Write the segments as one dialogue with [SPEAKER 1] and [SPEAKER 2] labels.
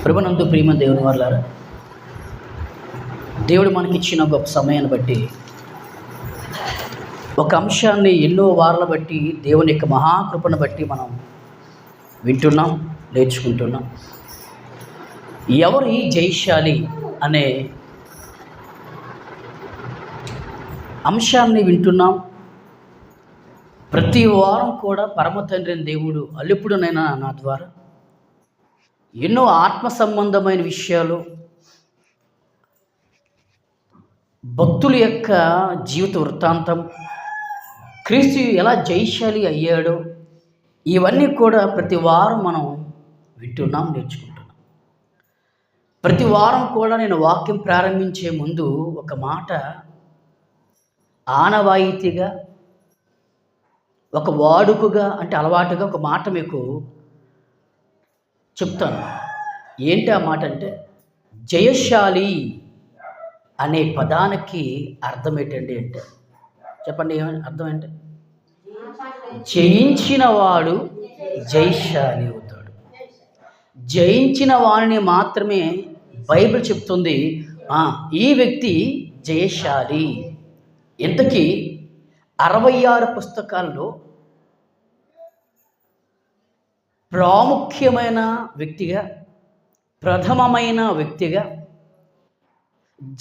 [SPEAKER 1] ప్రభునందు ప్రియమ దేవుని వారలారా, దేవుడు మనకిచ్చిన గొప్ప సమయాన్ని బట్టి ఒక అంశాన్ని ఎన్నో వారాల బట్టి దేవుని యొక్క మహాకృపను బట్టి మనం వింటున్నాం, నేర్చుకుంటున్నాం. ఎవరి జయశాలి అనే అంశాన్ని వింటున్నాం. ప్రతి వారం కూడా పరమ తండ్రి దేవుడు అల్లుపుడునైనా నా ద్వారా ఎన్నో ఆత్మ సంబంధమైన విషయాలు, భక్తుల యొక్క జీవిత వృత్తాంతం, క్రీస్తు ఎలా జయశాలి అయ్యాడో ఇవన్నీ కూడా ప్రతి వారం మనం వింటున్నాం, నేర్చుకుంటున్నాం. ప్రతి వారం కూడా నేను వాక్యం ప్రారంభించే ముందు ఒక మాట ఆనవాయితీగా, ఒక వాడుకగా, అంటే అలవాటుగా ఒక మాట మీకు చెప్తాను. ఏంటి ఆ మాట అంటే, జయశాలి అనే పదానికి అర్థం ఏంటండి అంటే, చెప్పండి ఏమని అర్థం ఏంటి? జయించిన వాడు జయశాలి అవుతాడు. జయించిన వాడిని మాత్రమే బైబిల్ చెప్తుంది ఈ వ్యక్తి జయశాలి. ఇంతకీ 66 పుస్తకాల్లో ప్రాముఖ్యమైన వ్యక్తిగా, ప్రథమమైన వ్యక్తిగా,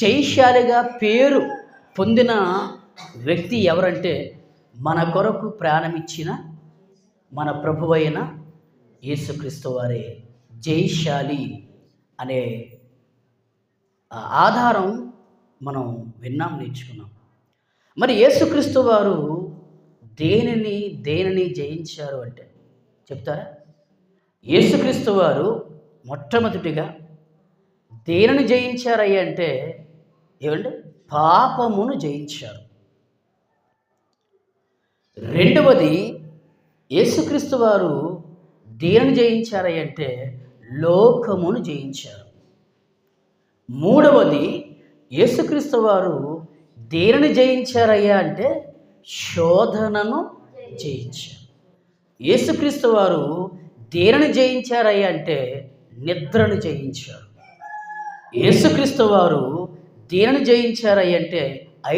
[SPEAKER 1] జయశాలిగా పేరు పొందిన వ్యక్తి ఎవరంటే మన కొరకు ప్రాణమిచ్చిన మన ప్రభువైన యేసుక్రీస్తు వారే జయశాలి అనే ఆధారం మనం విన్నాం, నేర్చుకున్నాం. మరి యేసుక్రీస్తు వారు దేనిని జయించారు అంటే చెప్తారా? యేసుక్రీస్తు వారు మొట్టమొదటిగా దేనిని జయించారయ్యా అంటే ఏమంటే పాపమును జయించారు. రెండవది, యేసుక్రీస్తు వారు దేనిని జయించారయ్యా అంటే లోకమును జయించారు. మూడవది, యేసుక్రీస్తు వారు దేనిని జయించారయ్యా అంటే శోధనను జయించారు. యేసుక్రీస్తు వారు దేనిని జయించారయ్యా అంటే నిద్రను జయించారు. యేసుక్రీస్తు వారు దేనిని జయించారయ్యా అంటే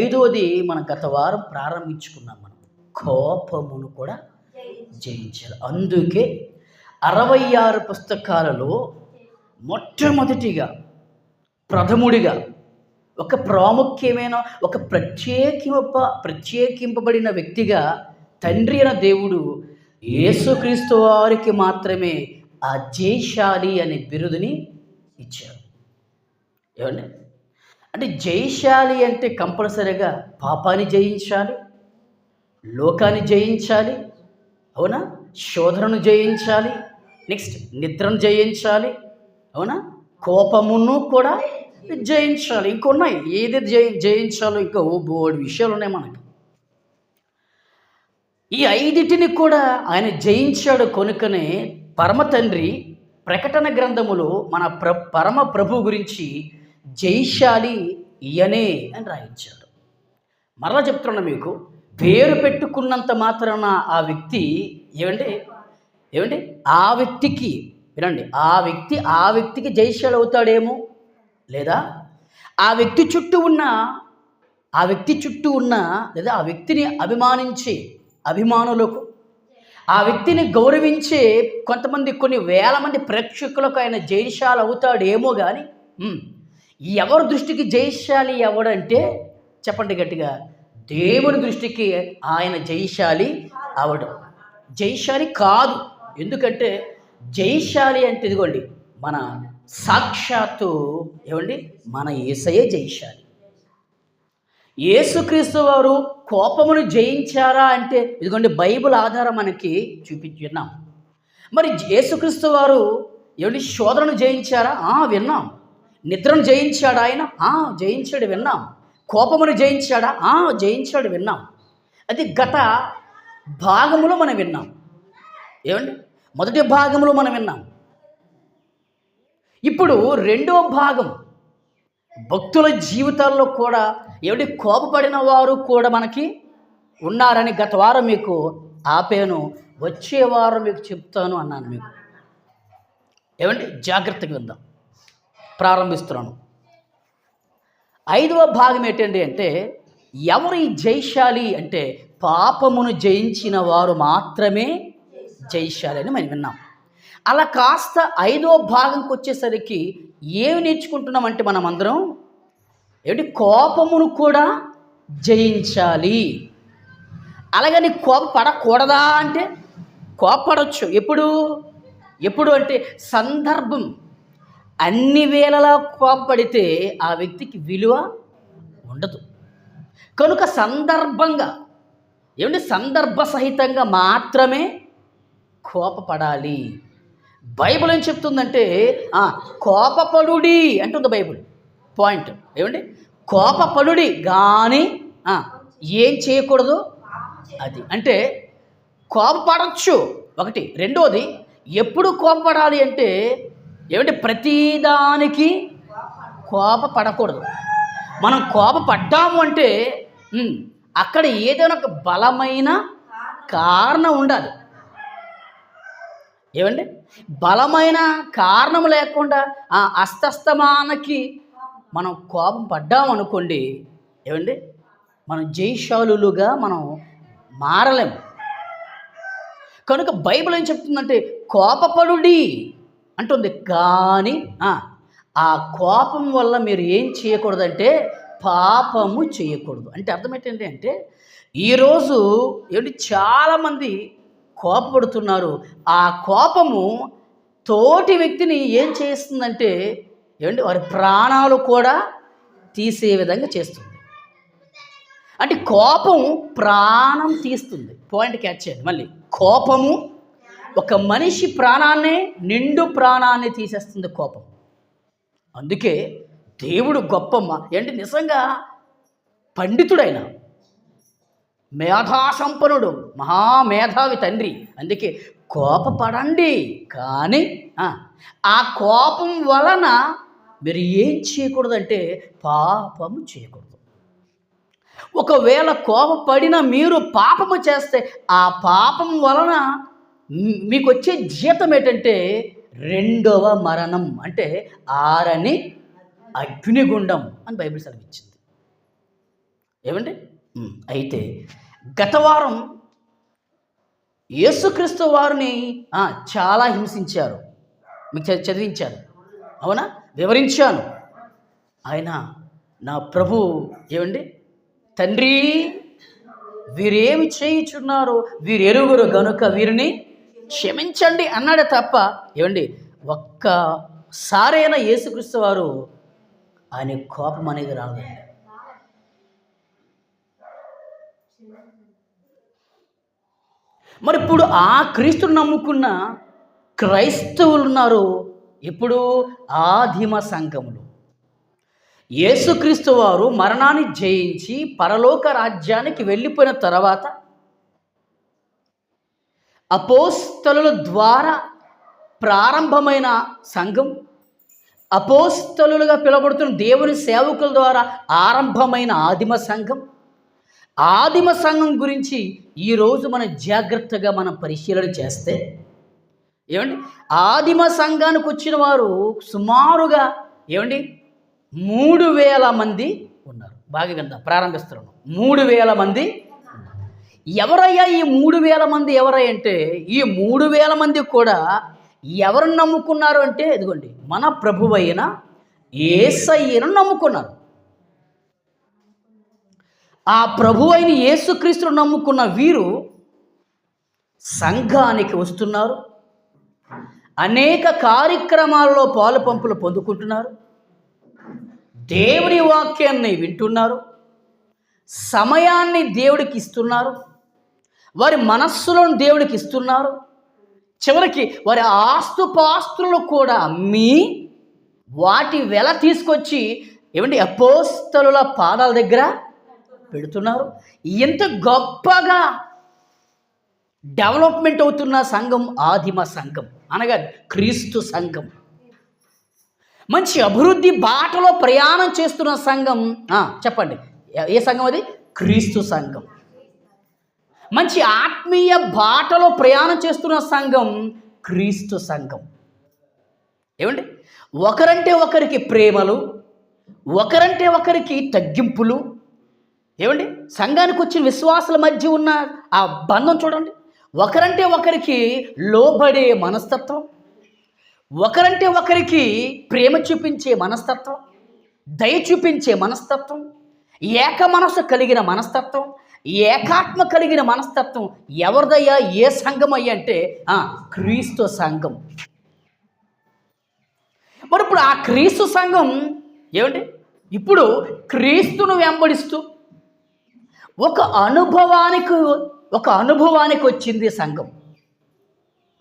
[SPEAKER 1] ఐదవది మనం గత వారం ప్రారంభించుకున్నాం, మనం కోపమును కూడా జయించారు. అందుకే 66 పుస్తకాలలో మొట్టమొదటిగా, ప్రథముడిగా, ఒక ప్రాముఖ్యమైన, ఒక ప్రత్యేకింపబడిన వ్యక్తిగా తండ్రి అయిన దేవుడు యేసుక్రీస్తు వారికి మాత్రమే ఆ జయశాలి అనే బిరుదుని ఇచ్చారు. ఏమండి అంటే జయశాలి అంటే కంపల్సరీగా పాపాన్ని జయించాలి, లోకాన్ని జయించాలి, అవునా, శోధనను జయించాలి, నెక్స్ట్ నిద్రను జయించాలి, అవునా, కోపమును కూడా జయించాలి. ఇంకొన్నాయి, ఏది జయించాలో ఇంకా బోర్డు విషయాలు ఉన్నాయి మనకి. ఈ ఐదిటిని కూడా ఆయన జయించాడు కనుకనే పరమ తండ్రి ప్రకటన గ్రంథములో మన పరమ ప్రభు గురించి జయశాలి ఈయనే అని రాయించాడు. మరలా చెప్తున్నా మీకు, పేరు పెట్టుకున్నంత మాత్రాన ఆ వ్యక్తి ఏమండి ఆ వ్యక్తికి వినండి, ఆ వ్యక్తికి జయశాలి అవుతాడేమో, లేదా ఆ వ్యక్తి చుట్టూ ఉన్న లేదా ఆ వ్యక్తిని అభిమానించే అభిమానులకు, ఆ వ్యక్తిని గౌరవించే కొంతమంది, కొన్ని వేల మంది ప్రేక్షకులకు ఆయన జయశాలి అవుతాడేమో. కానీ ఎవరి దృష్టికి జయశాలి ఎవడంటే చెప్పండి గట్టిగా, దేవుని దృష్టికి ఆయన జయశాలి అవడం. జయశాలి కాదు. ఎందుకంటే జయశాలి అంటే ఇదిగోండి, మన సాక్షాత్తు మన యేసయ్యే జయశాలి. యేసుక్రీస్తు వారు కోపమును జయించారా అంటే ఇదిగోండి బైబిల్ ఆధారం మనకి చూపించున్నాం. మరి యేసుక్రీస్తు వారు శోధనను జయించారా? విన్నాం. నిద్రను జయించాడా ఆయన? జయించాడు, విన్నాం. కోపమును జయించాడా? జయించాడు, విన్నాం. అది గత భాగములో మనం విన్నాం. మొదటి భాగంలో మనం విన్నాం. ఇప్పుడు రెండో భాగం, భక్తుల జీవితాల్లో కూడా కోపపడిన వారు కూడా మనకి ఉన్నారని గత వారం మీకు ఆపాను. వచ్చే వారం మీకు చెప్తాను అన్నాను. మీకు ఏమండి, జాగ్రత్తగా విందాం. ప్రారంభిస్తున్నాను. 5వ భాగం ఏంటండి అంటే, ఎవరు ఈ జయశాలి అంటే, పాపమును జయించిన వారు మాత్రమే జయశాలి అని మనం విన్నాం. అలా కాస్త 5వ భాగంకి వచ్చేసరికి ఏమి నేర్చుకుంటున్నామంటే మనం అందరం ఏమిటి, కోపమును కూడా జయించాలి. అలాగని కోపపడకూడదా అంటే, కోపపడవచ్చు. ఎప్పుడు అంటే సందర్భం. అన్ని వేళలా కోపపడితే ఆ వ్యక్తికి విలువ ఉండదు. కనుక సందర్భంగా సందర్భ సహితంగా మాత్రమే కోపపడాలి. బైబిల్ ఏం చెప్తుందంటే కోపపడుడి అంటుంది బైబిల్. పాయింట్ కోపపడుడి కానీ ఏం చేయకూడదు. అది అంటే కోపపడచ్చు ఒకటి. రెండోది, ఎప్పుడు కోపపడాలి అంటే ప్రతిదానికి కోపపడకూడదు. మనం కోపపడ్డాము అంటే అక్కడ ఏదైనా ఒక బలమైన కారణం ఉండాలి. బలమైన కారణం లేకుండా అస్తస్తమానకి మనం కోపం పడ్డాం అనుకోండి, మనం జయశాలులుగా మనం మారలేము. కనుక బైబిల్ ఏం చెప్తుందంటే కోపపడుడి అంటుంది. కానీ ఆ కోపం వల్ల మీరు ఏం చేయకూడదంటే పాపము చేయకూడదు. అంటే అర్థం ఏంటంటే అంటే ఈరోజు చాలామంది కోపపడుతున్నారు. ఆ కోపము తోటి వ్యక్తిని ఏం చేస్తుందంటే వారి ప్రాణాలు కూడా తీసే విధంగా చేస్తుంది. అంటే కోపం ప్రాణం తీస్తుంది. పాయింట్ క్యాచ్ చేయండి. మళ్ళీ కోపము ఒక మనిషి ప్రాణాన్ని, నిండు ప్రాణాన్ని తీసేస్తుంది కోపం. అందుకే దేవుడు నిజంగా పండితుడైన మేధాసంపన్నుడు, మహామేధావి తండ్రి. అందుకే కోపపడండి, కానీ ఆ కోపం వలన మీరు ఏం చేయకూడదంటే పాపము చేయకూడదు. ఒకవేళ కోపపడిన మీరు పాపము చేస్తే ఆ పాపం వలన మీకు వచ్చే జీతం ఏంటంటే 2వ మరణం, అంటే ఆరని అగ్నిగుండం అని బైబిల్ సెలవిచ్చింది. అయితే గత వారం యేసుక్రీస్తు వారిని చాలా హింసించారు. మీకు చదివించాను, అవునా, వివరించాను. ఆయన నా ప్రభు తండ్రి వీరేమి చేయుచున్నారో వీరెరుగురు గనుక వీరిని క్షమించండి అన్నాడే తప్ప ఒక్కసారైనా యేసుక్రీస్తు వారు ఆయన కోపం అనేది రాలేదు. మరి ఇప్పుడు ఆ క్రీస్తుని నమ్ముకున్న క్రైస్తవులు ఉన్నారు. ఇప్పుడు ఆదిమ సంఘములు యేసుక్రీస్తు వారు మరణాన్ని జయించి పరలోక రాజ్యానికి వెళ్ళిపోయిన తర్వాత అపోస్తలుల ద్వారా ప్రారంభమైన సంఘం, అపోస్తలులుగా పిలువబడుతున్న దేవుని సేవకుల ద్వారా ఆరంభమైన ఆదిమ సంఘం. ఆదిమ సంఘం గురించి ఈరోజు మనం జాగ్రత్తగా మనం పరిశీలన చేస్తే ఆదిమ సంఘానికి వచ్చిన వారు సుమారుగా 3,000 మంది ఉన్నారు. బాగా విందాం, ప్రారంభిస్తున్నాను. 3,000 మంది. ఎవరయ్యా ఈ 3,000 మంది? ఎవరయ్య అంటే ఈ 3,000 మంది కూడా ఎవరు నమ్ముకున్నారు అంటే ఇదిగోండి, మన ప్రభువైన యేసయ్యను నమ్ముకున్నారు. ఆ ప్రభువైన యేసుక్రీస్తును నమ్ముకున్న వీరు సంఘానికి వస్తున్నారు, అనేక కార్యక్రమాలలో పాలు పంపులు పొందుకుంటున్నారు, దేవుని వాక్యాన్ని వింటున్నారు, సమయాన్ని దేవుడికి ఇస్తున్నారు, వారి మనస్సులను దేవుడికి ఇస్తున్నారు. చివరికి వారి ఆస్తుపాస్తులను కూడా అమ్మి వాటి వెల తీసుకొచ్చి అపోస్తలుల పాదాల దగ్గర పెడుతున్నారు. ఎంత గొప్పగా డెవలప్మెంట్ అవుతున్న సంఘం ఆదిమ సంఘం, అనగా క్రీస్తు సంఘం. మంచి అభివృద్ధి బాటలో ప్రయాణం చేస్తున్న సంఘం. చెప్పండి, ఏ సంఘం అది? క్రీస్తు సంఘం. మంచి ఆత్మీయ బాటలో ప్రయాణం చేస్తున్న సంఘం క్రీస్తు సంఘం. ఏమండి? ఒకరంటే ఒకరికి ప్రేమలు, ఒకరంటే ఒకరికి తగ్గింపులు. ఏమండి? సంఘానికి వచ్చిన విశ్వాసుల మధ్య ఉన్న ఆ బంధం చూడండి. ఒకరంటే ఒకరికి లోబడే మనస్తత్వం, ఒకరంటే ఒకరికి ప్రేమ చూపించే మనస్తత్వం, దయ చూపించే మనస్తత్వం, ఏక మనసు కలిగిన మనస్తత్వం, ఏకాత్మ కలిగిన మనస్తత్వం ఎవరిదయ్యా? ఏ సంఘం అయ్యా అంటే క్రీస్తు సంఘం. మరి ఇప్పుడు ఆ క్రీస్తు సంఘం ఏమండి? ఇప్పుడు క్రీస్తును వెంబడిస్తూ ఒక అనుభవానికి వచ్చింది సంఘం.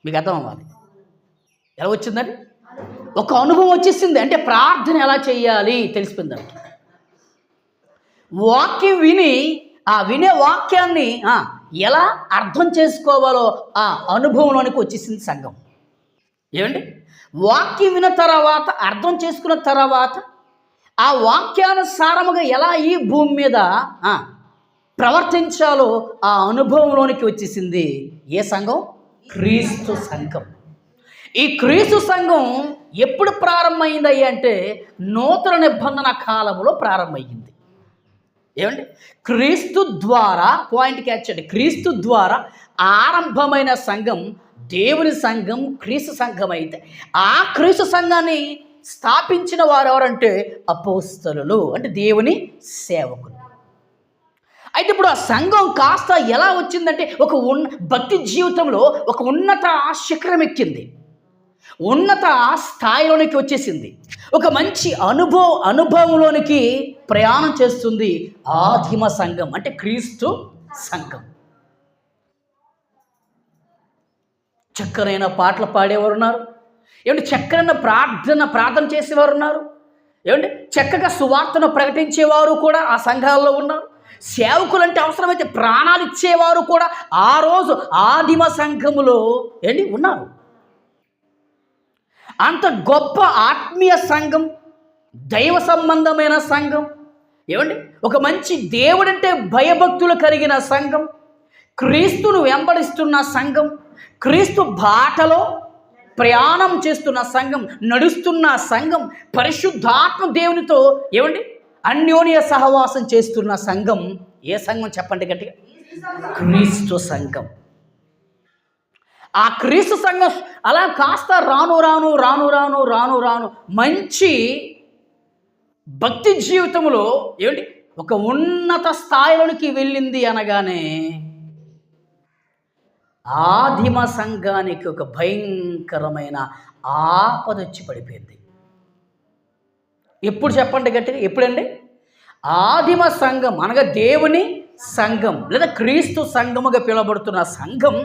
[SPEAKER 1] మీకు అర్థం అవ్వాలి. ఎలా వచ్చిందండి? ఒక అనుభవం వచ్చేసింది. అంటే ప్రార్థన ఎలా చేయాలి తెలిసిపోయిందండి. వాక్యం విని వినే వాక్యాన్ని ఎలా అర్థం చేసుకోవాలో ఆ అనుభవంలోనికి వచ్చేసింది సంఘం. ఏమండి? వాక్యం విన్న తర్వాత, అర్థం చేసుకున్న తర్వాత ఆ వాక్యానుసారముగా ఎలా ఈ భూమి మీద ప్రవర్తించాలో ఆ అనుభవంలోనికి వచ్చేసింది ఏ సంఘం? క్రీస్తు సంఘం. ఈ క్రీస్తు సంఘం ఎప్పుడు ప్రారంభమైంది అంటే నూతన నిబంధన కాలంలో ప్రారంభమైంది. ఏమండి? క్రీస్తు ద్వారా, పాయింట్ క్యాచ్ చేయండి, క్రీస్తు ద్వారా ఆరంభమైన సంఘం దేవుని సంఘం, క్రీస్తు సంఘం. అయితే ఆ క్రీస్తు సంఘాన్ని స్థాపించిన వారు ఎవరంటే అపోస్తలులు, అంటే దేవుని సేవకులు. అయితే ఇప్పుడు ఆ సంఘం కాస్త ఎలా వచ్చిందంటే భక్తి జీవితంలో ఒక ఉన్నత శిఖరం ఎక్కింది, ఉన్నత స్థాయిలోనికి వచ్చేసింది, ఒక మంచి అనుభవంలోనికి ప్రయాణం చేస్తుంది ఆదిమ సంఘం, అంటే క్రీస్తు సంఘం. చక్కనైన పాటలు పాడేవారు ఉన్నారు. ఏమంటే? చక్కనైన ప్రార్థన చేసేవారు ఉన్నారు. ఏమంటే? చక్కగా సువార్తను ప్రకటించేవారు కూడా ఆ సంఘాల్లో ఉన్నారు. సేవకులంటే అవసరమైతే ప్రాణాలు ఇచ్చేవారు కూడా ఆ రోజు ఆదిమ సంఘములో ఉన్నారు. అంత గొప్ప ఆత్మీయ సంఘం, దైవ సంబంధమైన సంఘం. ఏమండి? ఒక మంచి దేవుడంటే భయభక్తులు కలిగిన సంఘం, క్రీస్తును వెంబడిస్తున్న సంఘం, క్రీస్తు బాటలో ప్రయాణం చేస్తున్న సంఘం, నడుస్తున్న సంఘం, పరిశుద్ధాత్మ దేవునితో అన్యోన్య సహవాసం చేస్తున్న సంఘం. ఏ సంఘం చెప్పండి గట్టిగా? క్రీస్తు సంఘం. ఆ క్రీస్తు సంఘం అలా కాస్త రాను రాను మంచి భక్తి జీవితంలో ఒక ఉన్నత స్థాయిలోనికి వెళ్ళింది అనగానే ఆదిమ సంఘానికి ఒక భయంకరమైన ఆపద వచ్చి పడిపోయింది. ఎప్పుడు చెప్పండి గట్టిగా? ఎప్పుడండి? ఆదిమ సంఘం అనగా దేవుని సంఘం లేదా క్రీస్తు సంఘముగా పిలువబడుతున్న సంఘం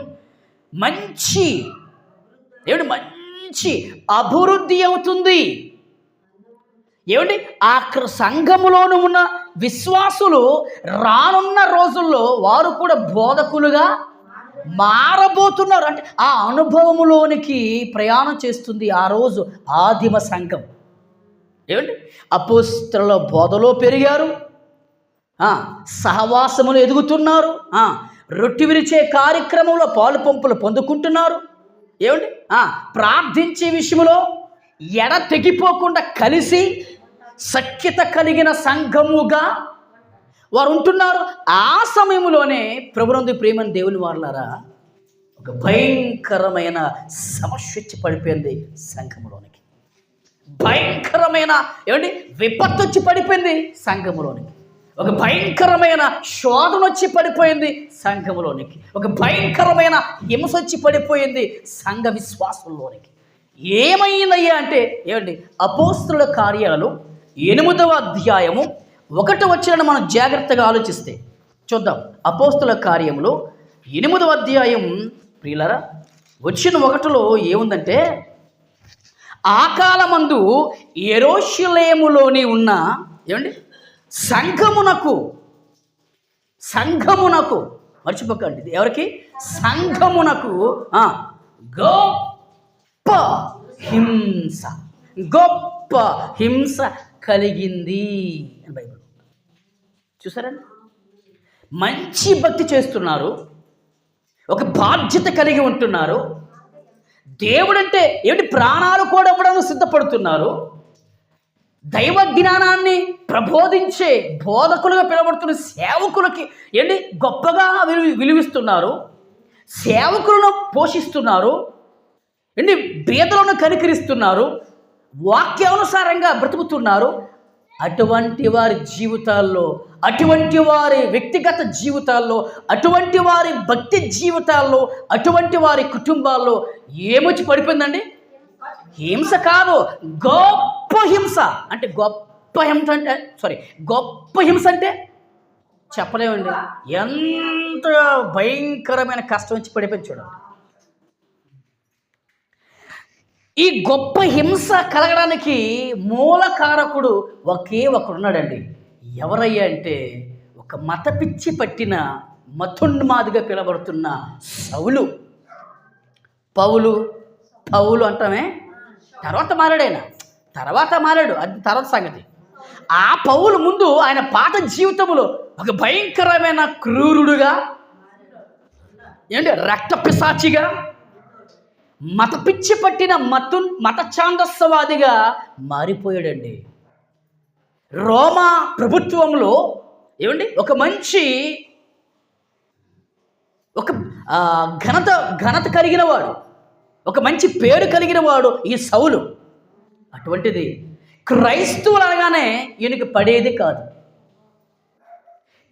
[SPEAKER 1] మంచి అభివృద్ధి అవుతుంది. ఆ సంఘములోను ఉన్న విశ్వాసులు రానున్న రోజుల్లో వారు కూడా బోధకులుగా మారబోతున్నారు. అంటే ఆ అనుభవములోనికి ప్రయాణం చేస్తుంది ఆ రోజు ఆదిమ సంఘం. అపోస్తలుల బోధలో పెరిగారు, సహవాసములు ఎదుగుతున్నారు, రొట్టె విరిచే కార్యక్రమంలో పాలు పంపులు పొందుకుంటున్నారు. ప్రార్థించే విషయంలో తెగిపోకుండా కలిసి సఖ్యత కలిగిన సంఘముగా వారు ఉంటున్నారు. ఆ సమయంలోనే ప్రభునందు ప్రేమని దేవుని వారలారా ఒక భయంకరమైన సమస్య వచ్చి పడిపోయింది సంఘములోనికి. భయంకరమైన విపత్తు వచ్చి పడిపోయింది సంఘములోనికి. ఒక భయంకరమైన శోధన వచ్చి పడిపోయింది సంఘములోనికి. ఒక భయంకరమైన హింస వచ్చి పడిపోయింది సంఘ విశ్వాసంలోనికి. ఏమైందయ్యా అంటే అపోస్తలుల కార్యాలు 8వ అధ్యాయము 1వ వచనాన్ని మనం జాగ్రత్తగా ఆలోచిస్తే చూద్దాం. అపోస్తలుల కార్యములో 8వ అధ్యాయం ప్రియులారా వచ్చిన 1లో ఏముందంటే, ఆ కాలమందు యెరూషలేములోని ఉన్న సంఘమునకు మర్చిపోకండి, ఎవరికి? సంఘమునకు గొప్ప హింస కలిగింది అని బైబిల్. చూసారండి? మంచి భక్తి చేస్తున్నారు, ఒక బాధ్యత కలిగి ఉంటున్నారు, దేవుడంటే ఏంటి, ప్రాణాలు కూడా ఇవ్వడానికి సిద్ధపడుతున్నారు. దైవ జ్ఞానాన్ని ప్రబోధించే బోధకులుగా పిలువబడుతున్న సేవకులకి ఏంటి గొప్పగా విలువిస్తున్నారు. సేవకులను పోషిస్తున్నారు. ఏంటి బీదలను కనికరిస్తున్నారు. వాక్యానుసారంగా బ్రతుకుతున్నారు. అటువంటి వారి జీవితాల్లో, అటువంటి వారి వ్యక్తిగత జీవితాల్లో, అటువంటి వారి భక్తి జీవితాల్లో, అటువంటి వారి కుటుంబాల్లో ఏమొచ్చి పడిపోయిందండి? హింస కాదు, గొప్ప హింస. అంటే గొప్ప హింస అంటే గొప్ప హింస అంటే చెప్పలేమండి. ఎంత భయంకరమైన కష్టం వచ్చి పడిపోయింది చూడండి. ఈ గొప్ప హింస కలగడానికి మూల కారకుడు ఒకే ఒకడున్నాడండి. ఎవరయ్యా అంటే ఒక మత పిచ్చి పట్టిన మతోన్మాదిగా పిలబడుతున్న సౌలు. పౌలు అంటామే, తర్వాత మారాడు, అది తర్వాత సంగతి. ఆ పౌలు ముందు ఆయన పాత జీవితంలో ఒక భయంకరమైన క్రూరుడుగా, రక్త పిశాచిగా, మత పిచ్చి పట్టిన మత ఛాందస్సవాదిగా మారిపోయాడండి. రోమా ప్రభుత్వంలో ఒక మంచి ఘనత కలిగిన వాడు, ఒక మంచి పేరు కలిగిన వాడు ఈ సౌలు. అటువంటిది క్రైస్తవులు అనగానే ఈయనకి పడేది కాదు.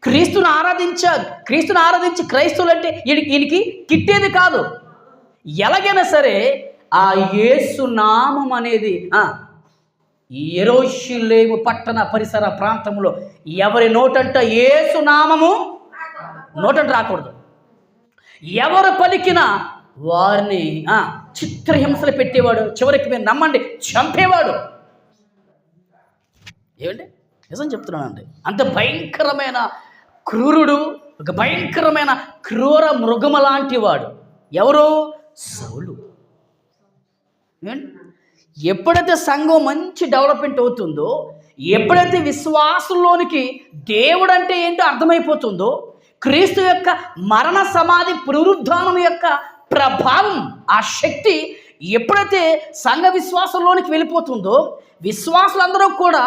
[SPEAKER 1] క్రీస్తుని ఆరాధించి క్రైస్తవులు అంటే ఈయనకి కిట్టేది కాదు. ఎలాగైనా సరే ఆ యేసు నామం అనేది యెరూషలేము పట్టణ పరిసర ప్రాంతంలో ఎవరి నోటంట యేసు నామము నోటంట రాకూడదు. ఎవరు పలికినా వారిని చిత్రహింసలు పెట్టేవాడు, చివరికి మీరు నమ్మండి చంపేవాడు. నిజం చెప్తున్నానండి. అంత భయంకరమైన క్రూరుడు, ఒక భయంకరమైన క్రూర మృగమ లాంటి వాడు. ఎవరు? సౌలు. ఎప్పుడైతే సంఘం మంచి డెవలప్మెంట్ అవుతుందో, ఎప్పుడైతే విశ్వాసంలోనికి దేవుడు అంటే ఏంటో అర్థమైపోతుందో, క్రీస్తు యొక్క మరణ సమాధి పునరుద్ధానం యొక్క ప్రభావం, ఆ శక్తి ఎప్పుడైతే సంఘ విశ్వాసంలోనికి వెళ్ళిపోతుందో, విశ్వాసులందరూ కూడా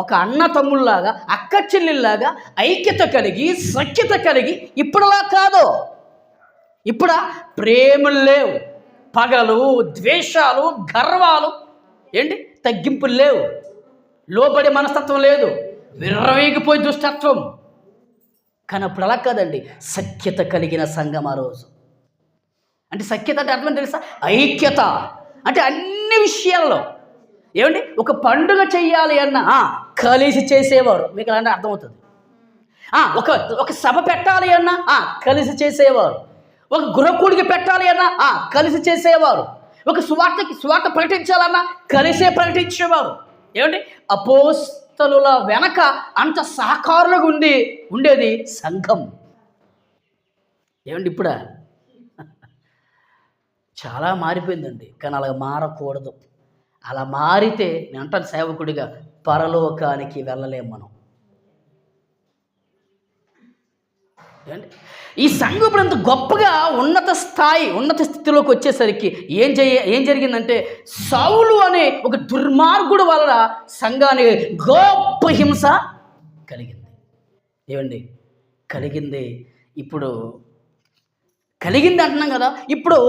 [SPEAKER 1] ఒక అన్న తమ్ముళ్ళలాగా, అక్క చెల్లెల్లాగా ఐక్యత కలిగి, సఖ్యత కలిగి, ఇప్పుడులా కాదు. ఇప్పుడు ప్రేమలు లేవు, పగలు, ద్వేషాలు, గర్వాలు, తగ్గింపులు లేవు, లోబడే మనస్తత్వం లేదు, విర్రవీగిపోయి దుష్టత్వం. కానీ అప్పుడు అలా కాదండి. సఖ్యత కలిగిన సంఘం ఆ రోజు. అంటే సఖ్యత అంటే అర్థం తెలుసా? ఐక్యత. అంటే అన్ని విషయాల్లో ఒక పండుగ చెయ్యాలి అన్నా కలిసి చేసేవారు. మీకు అలాంటి అర్థమవుతుంది. ఒక సభ పెట్టాలి అన్నా కలిసి చేసేవారు. ఒక గృహకూడికి పెట్టాలి అన్నా కలిసి చేసేవారు. ఒక సువార్త ప్రకటించాలన్నా కలిసే ప్రకటించేవారు. అపోస్తలుల వెనక అంత సహకారులుగా ఉండేది సంఘం. ఇప్పుడు చాలా మారిపోయిందండి. కానీ అలా మారకూడదు. అలా మారితే నేను అంటాను సేవకుడిగా, పరలోకానికి వెళ్ళలేం మనం. ఈ సంఘం ఇప్పుడు అంత గొప్పగా ఉన్నత స్థితిలోకి వచ్చేసరికి ఏం జరిగిందంటే, సౌలు అనే ఒక దుర్మార్గుడు వలన సంఘానికి గొప్ప హింస కలిగింది. ఇప్పుడు కలిగింది అంటున్నాం కదా. ఇప్పుడు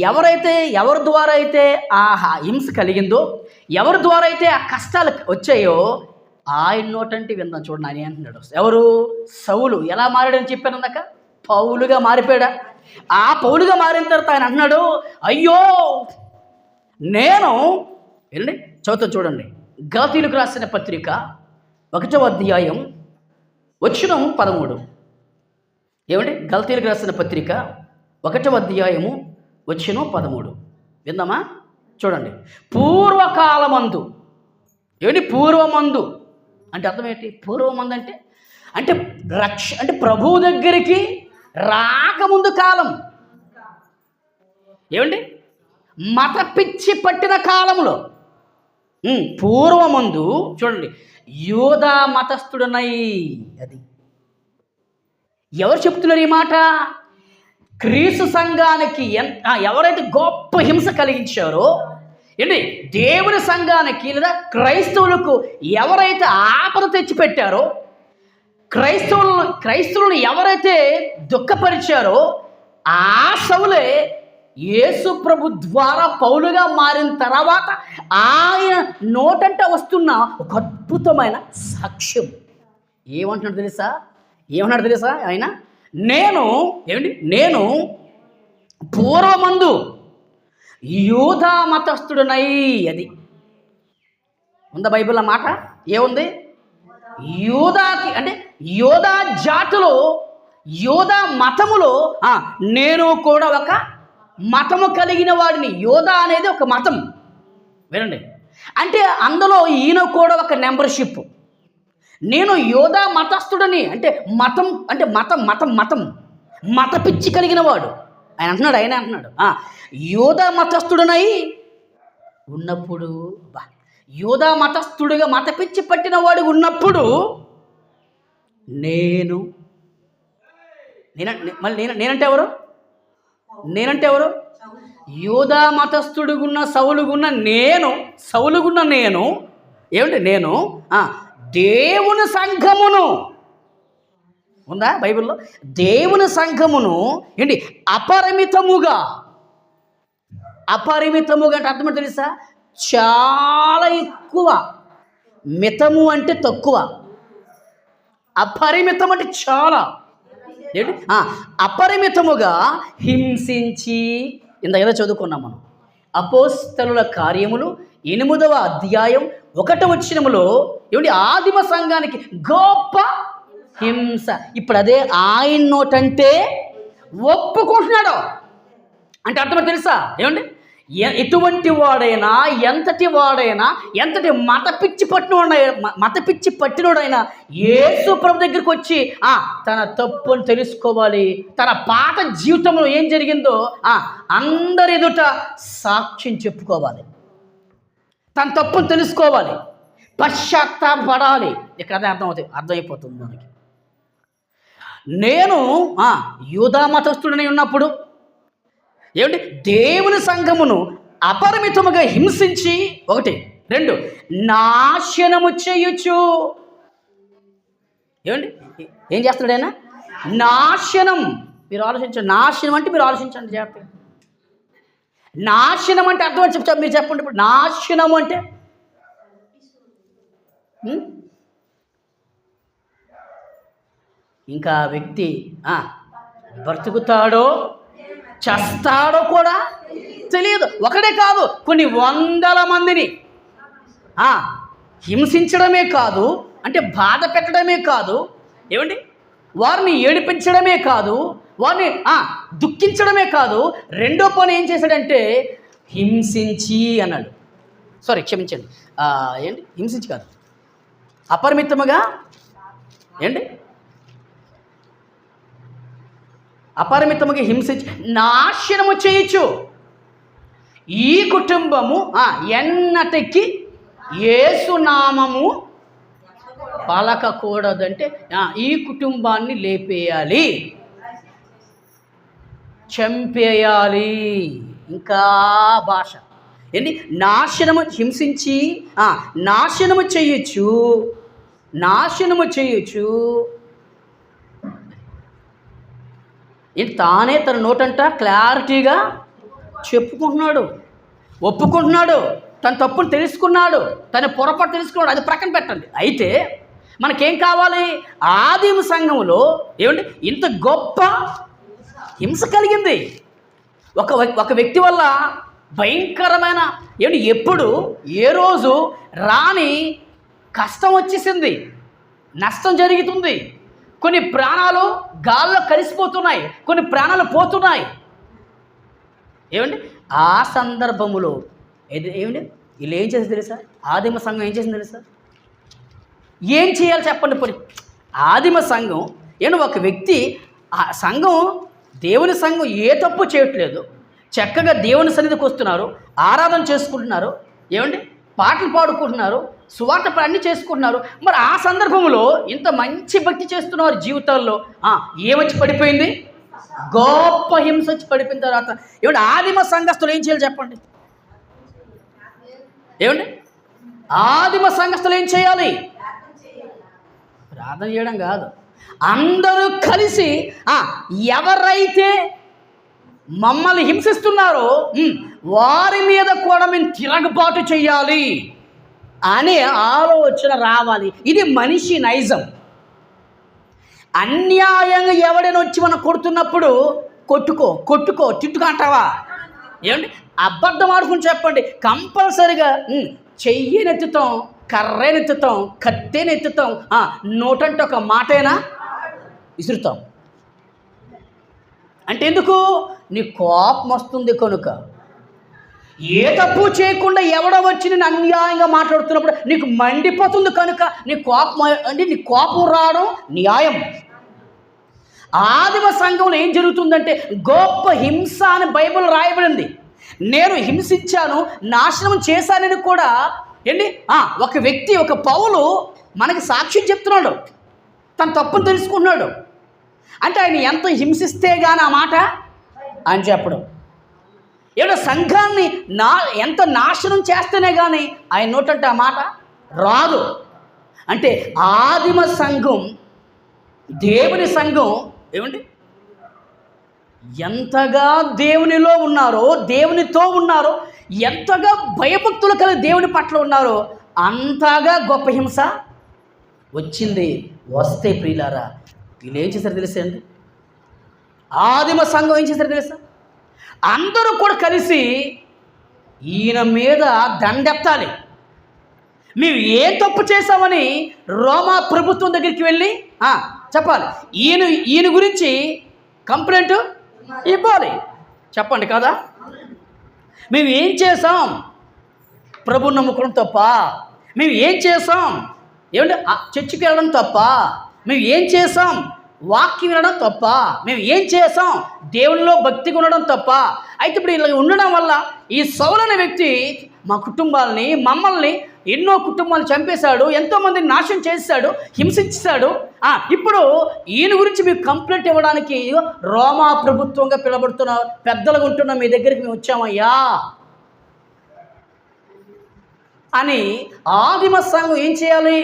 [SPEAKER 1] ఎవరి ద్వారా అయితే ఆ హింస కలిగిందో, ఎవరి ద్వారా అయితే ఆ కష్టాలు వచ్చాయో, ఆయన నోటంటే విందాం. చూడండి, ఆయన అంటున్నాడు. ఎవరు? సౌలు. ఎలా మారాడని చెప్పాను ఇందాక, పౌలుగా మారిపోయాడా? ఆ పౌలుగా మారిన తర్వాత ఆయన అంటున్నాడు, అయ్యో నేను చదువుతా చూడండి. గలాతీయులకు రాసిన పత్రిక 1వ అధ్యాయం వచనం 13. గలాతీయులకు రాసిన పత్రిక 1వ అధ్యాయము వచనం 13 విందామా? చూడండి. పూర్వకాలమందు. పూర్వమందు అంటే అర్థం ఏంటి? పూర్వమందు అంటే అంటే ప్రభువు దగ్గరికి రాకముందు కాలం. మత పిచ్చి పట్టిన కాలంలో పూర్వమందు చూడండి, యూదా మతస్థుడనై. అది ఎవరు చెప్తున్నారు ఈ మాట? క్రీస్తు సంఘానికి ఎవరైతే గొప్ప హింస కలిగించారో, ఏంటి దేవుని సంఘానికి లేదా క్రైస్తవులకు ఎవరైతే ఆపద తెచ్చిపెట్టారో, క్రైస్తవులను ఎవరైతే దుఃఖపరిచారో, ఆ సౌలే యేసు ప్రభు ద్వారా పౌలుగా మారిన తర్వాత ఆయన నోటంట వస్తున్న ఒక అద్భుతమైన సాక్ష్యం. ఏమంటున్నాడు తెలుసా ఆయన? నేను పూర్వమందు యూదా మతస్థుడనై. అది ఉందా బైబిల్ మాట? ఏముంది? యూదాకి అంటే యూదా జాతులో, యూదా మతములో నేను కూడా ఒక మతము కలిగిన వాడిని. యూదా అనేది ఒక మతం, వినండి. అంటే అందులో ఈయన కూడా ఒక మెంబర్షిప్. నేను యూదా మతస్థుడని అంటే మతం అంటే మత పిచ్చి కలిగిన వాడు ఆయన అంటున్నాడు. యూదా మతస్థుడనై ఉన్నప్పుడు, యూదా మతస్థుడిగా మత పిచ్చి పట్టిన వాడు ఉన్నప్పుడు నేనంటే ఎవరు? యూదా మతస్థుడుగున్న సౌలుగున్న నేను ఏమిటి? నేను దేవుని సంఘమును, ఉందా బైబిల్లో? దేవుని సంఘమును ఏంటి అపరిమితముగా అంటే అర్థం తెలుసా? చాలా ఎక్కువ. మితము అంటే తక్కువ, అపరిమితం అంటే చాలా. ఏంటి? అపరిమితముగా హింసించి, ఇందాక చదువుకున్నాం మనం అపోస్తలుల కార్యములు 8వ అధ్యాయం 1వ వచనములో ఏమిటి? ఆదిమ సంఘానికి గొప్ప హింస. ఇప్పుడు అదే ఆయన నోటంటే ఒప్పుకుంటున్నాడు అంటే అర్థం తెలుసా? ఏమండి? ఎటువంటి వాడైనా, ఎంతటి మత పిచ్చి పట్టినోడైనా యేసు ప్రభు దగ్గరికి వచ్చి తన తప్పును తెలుసుకోవాలి. తన పాత జీవితంలో ఏం జరిగిందో అందరి ఎదుట సాక్ష్యం చెప్పుకోవాలి. తన తప్పును తెలుసుకోవాలి, పశ్చాత్తాపడాలి. ఇక్కడ అదే అర్థమైపోతుంది మనకి. నేను యూదా మతస్థుడని ఉన్నప్పుడు ఏమిటి? దేవుని సంఘమును అపరిమితముగా హింసించి, 1, 2 నాశనము చేయొచ్చు. ఏమండి? ఏం చేస్తున్నాడు ఆయన? నాశనం. మీరు ఆలోచించండి చెప్పండి. నాశనం అంటే అర్థం చెప్తారు, మీరు చెప్పండి. ఇప్పుడు నాశనం అంటే ఇంకా వ్యక్తి బ్రతుకుతాడో చస్తాడో కూడా తెలియదు. ఒకటే కాదు, కొన్ని వందల మందిని హింసించడమే కాదు, అంటే బాధ పెట్టడమే కాదు, ఏమండి వారిని ఏడిపించడమే కాదు, వారిని దుఃఖించడమే కాదు, రెండో పని ఏం చేశాడంటే హింసించి అన్నాడు. క్షమించండి, ఏంటి? హింసించి కాదు, అపరిమితముగా అపరిమితముగా హింసించి నాశనము చేయొచ్చు. ఈ కుటుంబము ఎన్నటికి యేసు నామము పలకకూడదంటే ఈ కుటుంబాన్ని లేపేయాలి, చంపేయాలి. ఇంకా భాష ఏంటి? నాశనము, హింసించి నాశనము చేయొచ్చు. ఏంటి? తానే తన నోటంట క్లారిటీగా చెప్పుకుంటున్నాడు, ఒప్పుకుంటున్నాడు, తన తప్పును తెలుసుకున్నాడు, తన పొరపాటు తెలుసుకున్నాడు. అది ప్రక్కన పెట్టండి. అయితే మనకేం కావాలి? ఆదిమ సంఘములో ఏమంటే ఇంత గొప్ప హింస కలిగింది. ఒక వ్యక్తి వల్ల భయంకరమైన ఎప్పుడు ఏ రోజు రాని కష్టం వచ్చేసింది, నష్టం జరుగుతుంది. కొన్ని ప్రాణాలు గాల్లో కలిసిపోతున్నాయి, కొన్ని ప్రాణాలు పోతున్నాయి. ఏమండి? ఆ సందర్భములో వీళ్ళు ఏం చేసింది తెలుసా? ఆదిమ సంఘం ఏం చేసింది తెలుసా? ఏం చేయాలి చెప్పండి. పోనీ ఆదిమ సంఘం ఒక వ్యక్తి, ఆ సంఘం, దేవుని సంఘం ఏ తప్పు చేయట్లేదు, చక్కగా దేవుని సన్నిధికి వస్తున్నారు, ఆరాధన చేసుకుంటున్నారు, పాటలు పాడుకుంటున్నారు, సువార్త అన్నీ చేసుకుంటున్నారు. మరి ఆ సందర్భంలో ఇంత మంచి భక్తి చేస్తున్న వారి జీవితాల్లో ఏమొచ్చి పడిపోయింది? గొప్ప హింస వచ్చి పడిపోయిన తర్వాత ఏమంటే ఆదిమ సంఘస్థులు ఏం చేయాలి చెప్పండి? ఏమండి ఆదిమ సంఘస్థులు ఏం చేయాలి? ప్రార్థన చేయడం కాదు, అందరూ కలిసి ఎవరైతే మమ్మల్ని హింసిస్తున్నారో వారి మీద కూడా మేము తిరగబాటు చేయాలి అనే ఆలోచన రావాలి. ఇది మనిషి నైజం. అన్యాయంగా ఎవడైనా వచ్చి మనం కొడుతున్నప్పుడు కొట్టుకో తిట్టుకో అంటావా? ఏమండి అబద్ధం ఆడుకుని చెప్పండి, కంపల్సరిగా చెయ్యనెత్తుతాం, కర్రనెత్తుతాం, కత్తెనెత్తుతాం, నోటంటే ఒక మాటైనా విసురుతాం. అంటే ఎందుకు? నీ కోపం వస్తుంది కనుక. ఏ తప్పు చేయకుండా ఎవడో వచ్చి నేను అన్యాయంగా మాట్లాడుతున్నప్పుడు నీకు మండిపోతుంది కనుక నీ కోపం రావడం న్యాయం. ఆదిమ సంఘంలో ఏం జరుగుతుందంటే గొప్ప హింస అని బైబిల్ రాయబడింది. నేను హింసించాను, నాశనం చేశానని కూడా ఒక వ్యక్తి, ఒక పౌలు మనకి సాక్ష్యం చెప్తున్నాడు, తన తప్పును తెలుసుకున్నాడు. అంటే ఆయన ఎంత హింసిస్తే గాని ఆ మాట అని చెప్పడం, సంఘాన్ని ఎంత నాశనం చేస్తేనే కానీ ఆయన నోటంటే ఆ మాట రాదు. అంటే ఆదిమ సంఘం, దేవుని సంఘం ఎంతగా దేవునిలో ఉన్నారో, దేవునితో ఉన్నారో, ఎంతగా భయభక్తులు కలిగి దేవుని పట్ల ఉన్నారో అంతగా గొప్ప హింస వస్తే ప్రియులారా వీళ్ళు ఏం చేశారు తెలుసా అండి? ఆదిమ సంఘం ఏం చేశారు తెలుసా? అందరూ కూడా కలిసి ఈయన మీద దండెత్తాలి, మేము ఏం తప్పు చేశామని రోమా ప్రభుత్వం దగ్గరికి వెళ్ళి చెప్పాలి, ఈయన గురించి కంప్లైంట్ ఇవ్వాలి. చెప్పండి కదా, మేము ఏం చేసాం? ప్రభు నమ్ముకోవడం తప్ప? మేము ఏం చేసాం? చర్చికి వెళ్ళడం తప్ప? మేము ఏం చేసాం? వాక్యం వినడం తప్ప? మేము ఏం చేసాం? దేవునిలో భక్తిగా ఉండడం తప్ప? అయితే ఇప్పుడు ఇలా ఉండడం వల్ల ఈ సౌలు అనే వ్యక్తి మా కుటుంబాలని, మమ్మల్ని, ఎన్నో కుటుంబాలు చంపేశాడు, ఎంతోమందిని నాశనం చేశాడు, హింసించాడు. ఇప్పుడు ఈయన గురించి మీకు కంప్లైంట్ ఇవ్వడానికి రోమా ప్రభుత్వంగా పిలబడుతున్న పెద్దలుగా ఉంటున్న మీ దగ్గరికి మేము వచ్చామయ్యా అని ఆదిమ సంఘం ఏం చేయాలి?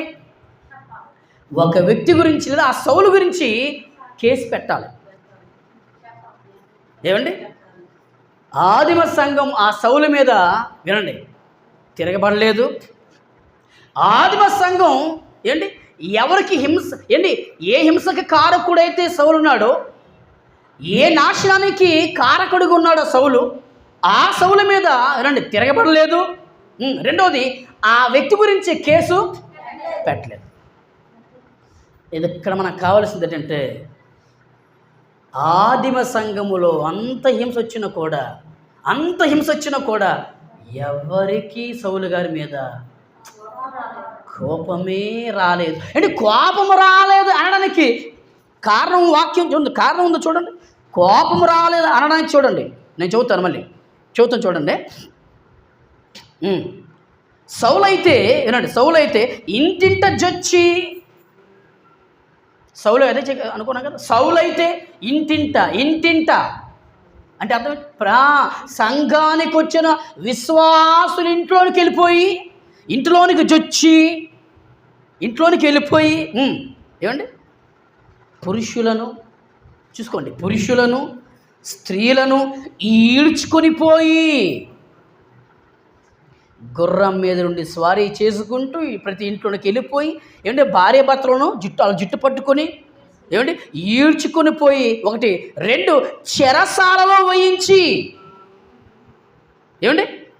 [SPEAKER 1] ఒక వ్యక్తి గురించి లేదా ఆ సౌలు గురించి కేసు పెట్టాలి. ఏమండి ఆదిమ సంఘం ఆ సౌలు మీద తిరగబడలేదు. ఆదిమ సంఘం ఎవరికి హింస ఏ హింసకి కారకుడైతే సౌలు ఉన్నాడో, ఏ నాశనానికి కారకుడిగా ఉన్నాడో సౌలు, ఆ సౌలు మీద తిరగబడలేదు. రెండవది ఆ వ్యక్తి గురించి కేసు పెట్టలేదు. ఇది ఇక్కడ మనకు కావాల్సింది ఏంటంటే ఆదిమ సంఘములో అంత హింస వచ్చినా కూడా ఎవరికి సౌలు గారి మీద కోపమే రాలేదు. కోపం రాలేదు అనడానికి కారణం వాక్యం చూడండి, కారణం ఉందో చూడండి. కోపం రాలేదు అనడానికి చూడండి, నేను చెబుతాను, మళ్ళీ చెబుతాను చూడండి. సౌలు అయితే ఇంటింట జొచ్చి, సౌలు అదే అనుకున్నాం కదా, సౌలు అయితే ఇంటింట అంటే అర్థం సంఘానికి వచ్చిన విశ్వాసులు ఇంట్లోనికి జొచ్చి ఏమండి పురుషులను చూసుకోండి, పురుషులను స్త్రీలను ఈడ్చుకొని పోయి గుర్రం మీద నుండి స్వారీ చేసుకుంటూ ప్రతి ఇంట్లోకి వెళ్ళిపోయి భార్య భర్తలను జుట్టు పట్టుకొని ఈడ్చుకొని పోయి 1, 2 చెరసాలలో వేయించి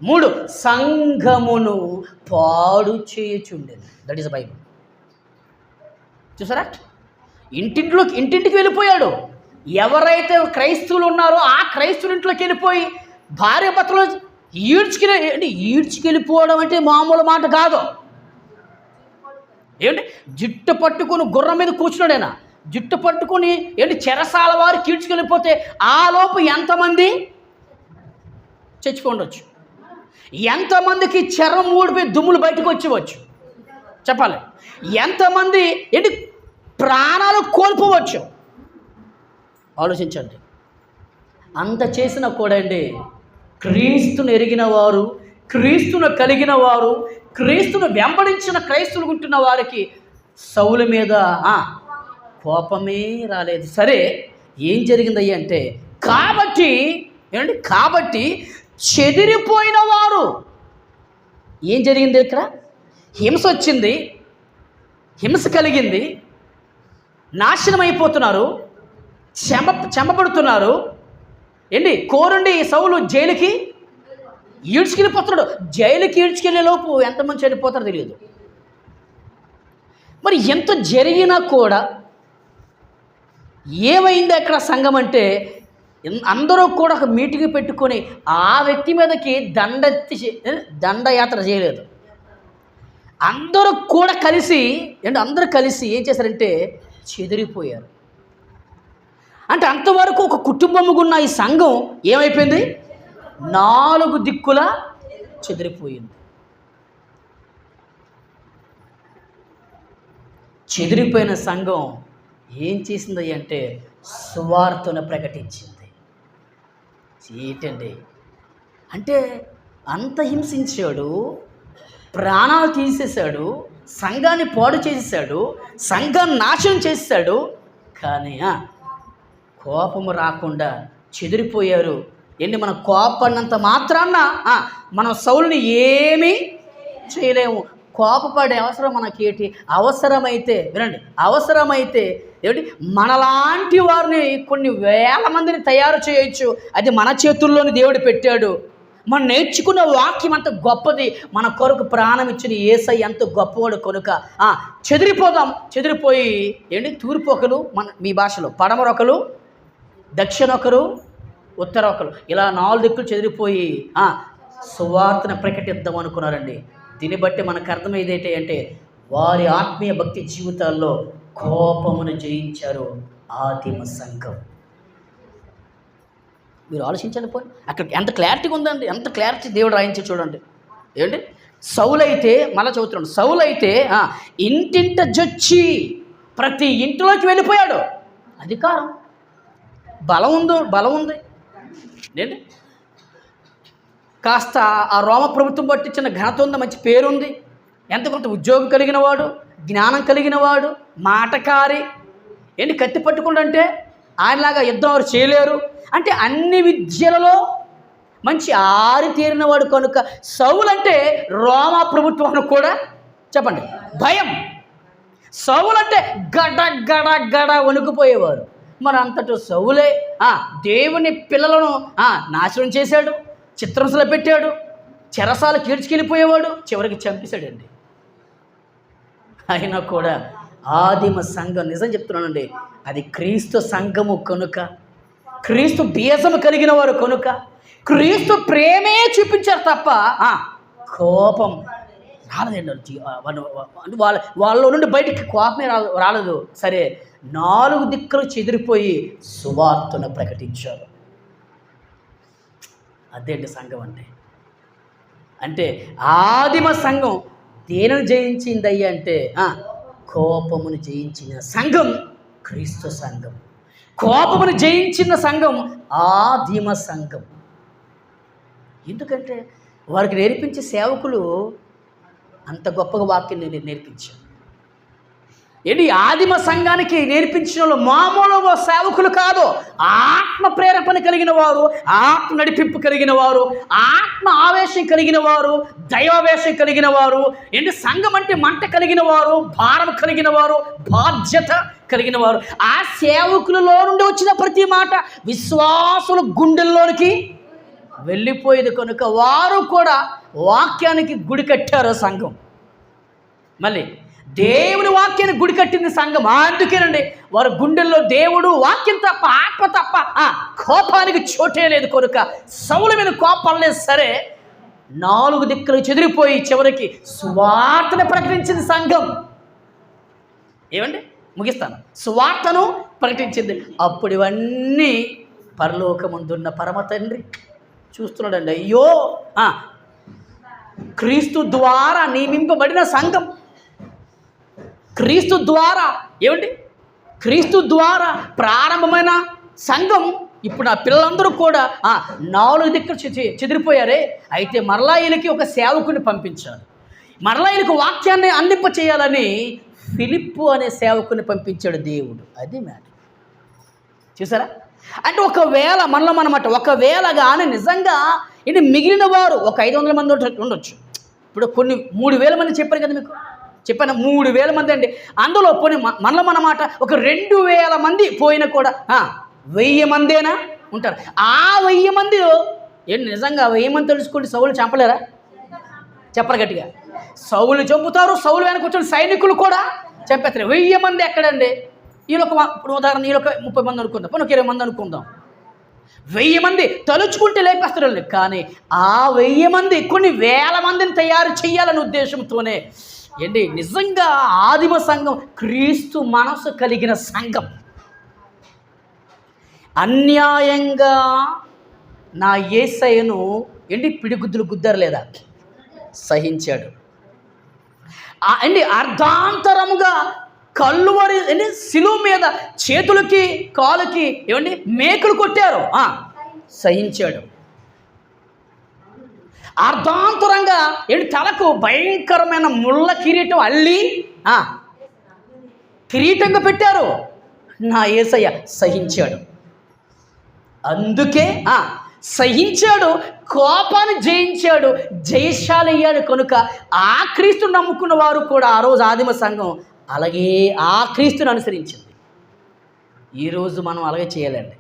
[SPEAKER 1] 3 సంఘమును పాడు చేయుచుండెను. That is Bible. చూసారా? ఇంటింటికి వెళ్ళిపోయాడు. ఎవరైతే క్రైస్తవులు ఉన్నారో ఆ క్రైస్తవుల ఇంట్లోకి వెళ్ళిపోయి భార్య భర్తలు ఈడ్చుకెళ్ళిపోవడం అంటే మామూలు మాట కాదు. జుట్టు పట్టుకుని గుర్రం మీద కూర్చున్నాడైనా, జుట్టు పట్టుకుని చెరసాల వారు కీడ్చుకెళ్ళిపోతే ఆ లోపు ఎంతమంది చచ్చిపోండొచ్చు, ఎంతమందికి చెరం ఊడిపోయి దుమ్ములు బయటకు వచ్చేవచ్చు చెప్పాలి, ఎంతమంది ప్రాణాలు కోల్పోవచ్చు. ఆలోచించండి. అంత చేసినా కూడా అండి, క్రీస్తును ఎరిగిన వారు, క్రీస్తును కలిగిన వారు, క్రీస్తును వెంబడించిన క్రైస్తువులు ఉంటున్న వారికి సౌలు మీద కోపమే రాలేదు. సరే, ఏం జరిగిందయ్యా అంటే, కాబట్టి చెదిరిపోయిన వారు, ఏం జరిగింది ఇక్కడ? హింస వచ్చింది, హింస కలిగింది, నాశనం అయిపోతున్నారు, చెంపబడుతున్నారు. కోరుండి సౌలు జైలుకి ఈడ్చుకెళ్ళిపోతున్నాడు. జైలుకి ఈడ్చుకెళ్ళే లోపు ఎంతమంది చనిపోతారో తెలియదు. మరి ఎంత జరిగినా కూడా ఏమైంది అక్కడ సంఘం అంటే, అందరూ కూడా ఒక మీటింగ్ పెట్టుకొని ఆ వ్యక్తి మీదకి దండయాత్ర చేయలేదు. అందరూ కూడా కలిసి ఏం చేశారంటే చెదిరిపోయారు. అంటే అంతవరకు ఒక కుటుంబముగా ఉన్న ఈ సంఘం ఏమైపోయింది? 4 దిక్కులా చెదిరిపోయింది. చెదిరిపోయిన సంఘం ఏం చేసింది అంటే సువార్తను ప్రకటించింది. ఏంటండి అంటే, అంత హింసించాడు, ప్రాణాలు తీసేశాడు, సంఘాన్ని పాడు చేసేసాడు, సంఘాన్ని నాశనం చేసేసాడు. కానీ కోపము రాకుండా చెదిరిపోయారు. మనం కోపడినంత మాత్రాన మనం సౌలుని ఏమీ చేయలేము. కోపపడే అవసరం మనకేంటి? అవసరమైతే మనలాంటి వారిని కొన్ని వేల మందిని తయారు చేయొచ్చు. అది మన చేతుల్లోని దేవుడు పెట్టాడు. మనం నేర్చుకున్న వాక్యం అంత గొప్పది. మన కొరకు ప్రాణం ఇచ్చిన యేసయ్య ఎంత గొప్పవాడు కనుక చెదిరిపోయి తూర్పు ఒకరు, మీ భాషలో పడమరొకరు, దక్షిణ ఒకరు, ఉత్తర ఒకరు, ఇలా 4 దిక్కులు చెదిరిపోయి సువార్తను ప్రకటిద్దాం అనుకున్నారండి. దీన్ని బట్టి మనకు అర్థమయ్యేది ఏంటంటే, వారి ఆత్మీయ భక్తి జీవితాల్లో కోపమును జయించారు ఆదిమ సంఘం. మీరు ఆలోచించండి, పోయి అక్కడ ఎంత క్లారిటీగా ఉందండి, ఎంత క్లారిటీ దేవుడు రాయించి చూడండి. సౌలైతే, మళ్ళీ చదువుతున్నాడు, సౌలైతే ఇంటింట జొచ్చి ప్రతి ఇంటిలోకి వెళ్ళిపోయాడు. అధికారం, బలం ఉంది. కాస్త ఆ రోమ ప్రభుత్వం పట్టించిన ఘనత ఉంది, మంచి పేరుంది, ఎంత కొంత ఉద్యోగం కలిగిన వాడు, జ్ఞానం కలిగిన వాడు, మాటకారి. కత్తి పట్టుకుంటే ఆయనలాగా యుద్ధం ఎవరు చేయలేరు. అంటే అన్ని విద్యలలో మంచి ఆరితేరిన వాడు కనుక సౌలు అంటే రోమా ప్రభుత్వానికి కూడా చెప్పండి భయం. సౌలు అంటే గడ వణుకుపోయేవారు. మరి అంతటా సౌలే దేవుని పిల్లలను నాశనం చేశాడు, చిత్రంసలో పెట్టాడు, చెరసాల కీడ్చుకెళ్ళిపోయేవాడు, చివరికి చంపేశాడండి. అయినా కూడా ఆదిమ సంఘం, నిజం చెప్తున్నానండి, అది క్రీస్తు సంఘము కనుక, క్రీస్తు బీజము కలిగిన వారు కనుక, క్రీస్తు ప్రేమే చూపించారు తప్ప కోపం రాలేదండి. వాళ్ళ నుండి బయటికి కోపమే రాలేదు. సరే, 4 దిక్కులు చెదిరిపోయి సువార్తను ప్రకటించారు. అదేంటి సంఘం అంటే ఆదిమ సంఘం దేనిని జయించిందయ్యా అంటే కోపమును జయించిన సంఘం క్రీస్తు సంఘం. కోపమును జయించిన సంఘం ఆదిమ సంఘం. ఎందుకంటే వారికి నేర్పించే సేవకులు అంత గొప్పగా వాక్యం నేర్పించారు. ఆదిమ సంఘానికి నేర్పించిన వాళ్ళు మామూలుగా సేవకులు కాదు, ఆత్మ ప్రేరేపణ కలిగిన వారు, ఆత్మ నడిపింపు కలిగిన వారు, ఆత్మ ఆవేశం కలిగిన వారు, దైవావేశం కలిగిన వారు. సంఘం అంటే మంట కలిగిన వారు, భారం కలిగిన వారు, బాధ్యత కలిగిన వారు. ఆ సేవకులలో నుండి వచ్చిన ప్రతి మాట విశ్వాసుల గుండెల్లోనికి వెళ్ళిపోయేది కనుక వారు కూడా వాక్యానికి గుడి కట్టారు సంఘం. మళ్ళీ దేవుని వాక్యాన్ని గుడి కట్టింది సంఘం. అందుకేనండి వారి గుండెల్లో దేవుడు, వాక్యం తప్ప, ఆత్మ తప్ప కోపానికి చోటే లేదు కనుక సౌలు మీద కోపం లేదు. సరే, 4 దిక్కులు చెదిరిపోయి చివరికి సువార్తను ప్రకటించింది సంఘం. ముగిస్తాను. సువార్తను ప్రకటించింది. అప్పుడు ఇవన్నీ పరలోకమందున్న పరమ తండ్రి చూస్తున్నాడండి. అయ్యో, క్రీస్తు ద్వారా నియమింపబడిన సంఘం, క్రీస్తు ద్వారా క్రీస్తు ద్వారా ప్రారంభమైన సంఘం ఇప్పుడు నా పిల్లలందరూ కూడా 4 దిక్కులు చెదిరిపోయారే, అయితే మరలా వీళ్ళకి ఒక సేవకుని పంపించాలి, మరలా వీళ్ళకి వాక్యాన్ని అందింప చేయాలని ఫిలిప్పు అనే సేవకుని పంపించాడు దేవుడు. అది మ్యాటర్. చూసారా? అంటే ఒకవేళ మనలో మనమాట, ఒకవేళ కానీ నిజంగా ఇది మిగిలిన వారు ఒక 500 మంది ఉండొచ్చు. ఇప్పుడు కొన్ని 3000 మంది చెప్పారు కదా, మీకు చెప్పాను 3000 మంది అండి. అందులో పోనీ మనలో మన మాట ఒక 2000 మంది పోయినా కూడా 1000 మందేనా ఉంటారు. ఆ 1000 మంది ఏంటి నిజంగా 1000 మంది తెలుసుకుంటే సౌలు చంపలేరా? చెప్పరు గట్టిగా. సౌలు చంపుతారు, సౌలు వెనక వచ్చిన సైనికులు కూడా చంపేస్తారు. 1000 మంది ఎక్కడండి? ఇప్పుడు ఉదాహరణ వీళ్ళొక 30 మంది అనుకుందాం, పోనీ ఒక 20 మంది అనుకుందాం. 1000 మంది తలుచుకుంటే లేపేస్తారు. కానీ ఆ 1000 మంది కొన్ని వేల మందిని తయారు చేయాలనే ఉద్దేశంతోనే ఏంటి నిజంగా ఆదిమ సంఘం క్రీస్తు మనసు కలిగిన సంఘం. అన్యాయంగా నా యేసయ్యను పిడిగుద్దులు గుద్దారు లేదా? సహించాడు. అర్ధాంతరముగా కల్లువరి శిలువ మీద చేతులకి కాలుకి మేకులు కొట్టారు, సహించాడు. అర్ధాంతరంగా తలకు భయంకరమైన ముళ్ళ కిరీటం అల్లి కిరీటంగా పెట్టారు, నా యేసయ్య సహించాడు. అందుకే సహించాడు, కోపాన్ని జయించాడు, జయశాలి అయ్యాడు. కనుక ఆ క్రీస్తు నమ్ముకున్న వారు కూడా ఆ రోజు ఆదిమ సంఘం అలాగే ఆ క్రీస్తుని అనుసరించింది. ఈరోజు మనం అలాగే చేయాలండి.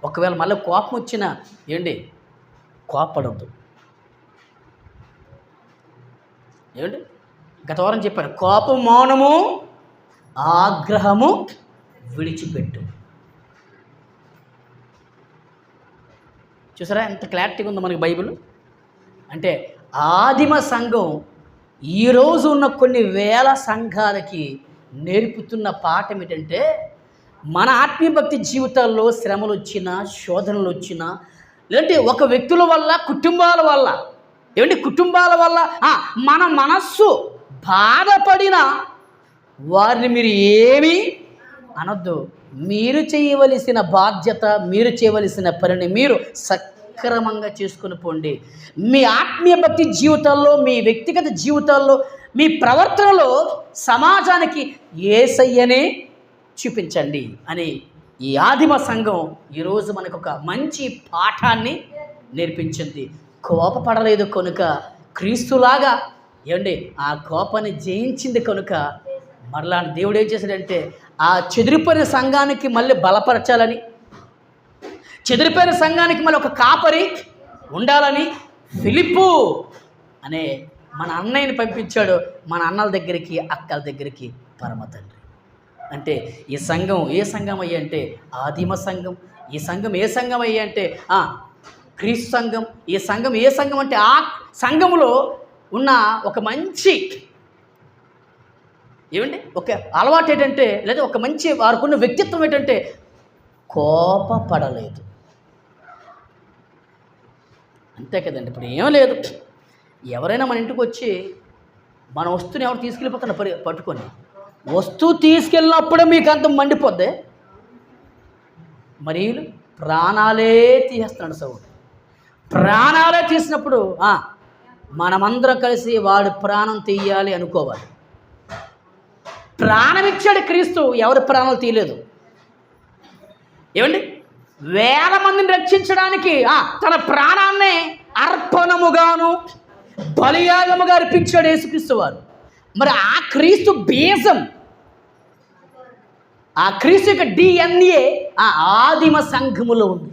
[SPEAKER 1] ఒకవేళ మళ్ళీ కోపం వచ్చినా కోపడద్దు. గత వారం చెప్పాను, కోపం మౌనము, ఆగ్రహము విడిచిపెట్టు. చూసారా ఎంత క్లారిటీగా ఉందో మనకి బైబిల్. అంటే ఆదిమ సంఘం ఈరోజు ఉన్న కొన్ని వేల సంఘాలకి నేర్పుతున్న పాఠం ఏంటంటే, మన ఆత్మీయ భక్తి జీవితాల్లో శ్రమలు వచ్చినా, శోధనలు వచ్చినా, లేదంటే ఒక వ్యక్తుల వల్ల, కుటుంబాల వల్ల కుటుంబాల వల్ల మన మనస్సు బాధపడిన వారిని మీరు ఏమీ అనొద్దు. మీరు చేయవలసిన బాధ్యత, మీరు చేయవలసిన పనిని మీరు సక్రమంగా చేసుకుని పోండి. మీ ఆత్మీయ భక్తి జీవితాల్లో, మీ వ్యక్తిగత జీవితాల్లో, మీ ప్రవర్తనలో సమాజానికి యేసయ్యనే చూపించండి అని ఈ ఆదిమ సంఘం ఈరోజు మనకు ఒక మంచి పాఠాన్ని నేర్పించింది. కోపపడలేదు కనుక క్రీస్తులాగా ఆ కోపాన్ని జయించింది కనుక మరలా దేవుడు ఏం చేశాడంటే ఆ చెదిరిపోయిన సంఘానికి మళ్ళీ బలపరచాలని, చెదిరిపోయిన సంఘానికి మళ్ళీ ఒక కాపరి ఉండాలని ఫిలిప్పు అనే మన అన్నయ్యని పంపించాడు. మన అన్నల దగ్గరికి, అక్కల దగ్గరికి పరమ తండ్రి. అంటే ఈ సంఘం ఏ సంఘం అయ్యి అంటే ఆదిమ సంఘం. ఈ సంఘం ఏ సంఘం అయ్యి అంటే క్రీస్తు సంఘం. ఈ సంఘం ఏ సంఘం అంటే ఆ సంఘములో ఉన్న ఒక మంచి ఒక అలవాటు ఏంటంటే, లేదా ఒక మంచి వారికున్న వ్యక్తిత్వం ఏంటంటే కోపపడలేదు. అంతే కదండి. ఇప్పుడు ఏం లేదు, ఎవరైనా మన ఇంటికి వచ్చి మన వస్తువుని ఎవరు తీసుకెళ్ళిపోతున్నా పట్టుకొని, వస్తువు తీసుకెళ్ళినప్పుడే మీకు అంత మండిపోద్ది. మరి ప్రాణాలే తీసేస్తున్నాడు సౌలు. ప్రాణాలే తీసినప్పుడు మనమందరం కలిసి వాడు ప్రాణం తీయాలి అనుకోవాలి. ప్రాణం ఇచ్చాడు క్రీస్తు, ఎవరి ప్రాణాలు తీయలేదు. వేల మందిని రక్షించడానికి తన ప్రాణాన్ని అర్పణముగాను బలియాగముగా అర్పించాడు యేసుక్రీస్తు వారు. మరి ఆ క్రీస్తు బీజం, ఆ క్రీస్తు యొక్క DNA ఆదిమ సంఘములో ఉంది.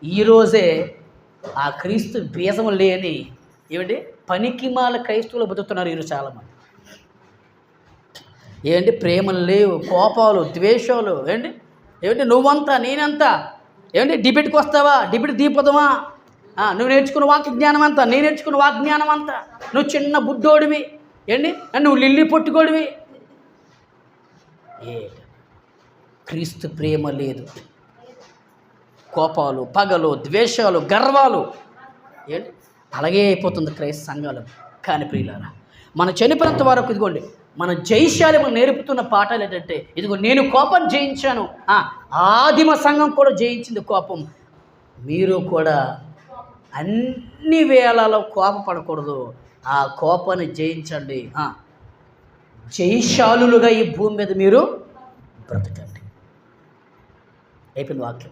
[SPEAKER 1] ఈరోజే ఆ క్రీస్తు బీజము లేని పనికిమాల క్రైస్తవులు బతుకుతున్నారు ఈరోజు చాలామంది. ప్రేమలు లేవు, కోపాలు, ద్వేషాలు. నువ్వంతా నేనంతా, డిబేట్కి వస్తావా, డిబేట్ దీపదమా, నువ్వు నేర్చుకున్న వాక్య జ్ఞానం అంతా, నేను నేర్చుకున్న వాక్య జ్ఞానం అంతా, నువ్వు చిన్న బుడ్డోడివి, నువ్వు లిల్లీ పొట్టుకోడివి. క్రీస్తు ప్రేమ లేదు. కోపాలు, పగలు, ద్వేషాలు, గర్వాలు అలాగే అయిపోతుంది క్రైస్తవ సంఘాలు. కానీ ప్రియులారా, మన చనిపోయినంత వరకు ఇదిగోండి మన జయశాలి మనం నేర్పుతున్న పాఠాలు ఏంటంటే, ఇదిగో నేను కోపం జయించాను. ఆదిమ సంఘం కూడా జయించింది కోపం. మీరు కూడా అన్ని వేళలో కోపపడకూడదు. ఆ కోపాన్ని జయించండి. జయశాలులుగా ఈ భూమి మీద మీరు బ్రతకండి. అయిపోయింది వాక్యం.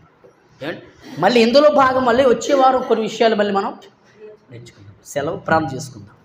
[SPEAKER 1] ఏమండి, మళ్ళీ ఇందులో భాగం మళ్ళీ వచ్చే వారం కొన్ని విషయాలు మళ్ళీ మనం నేర్చుకుందాం. సెలవు, ప్రార్థన చేసుకుందాం.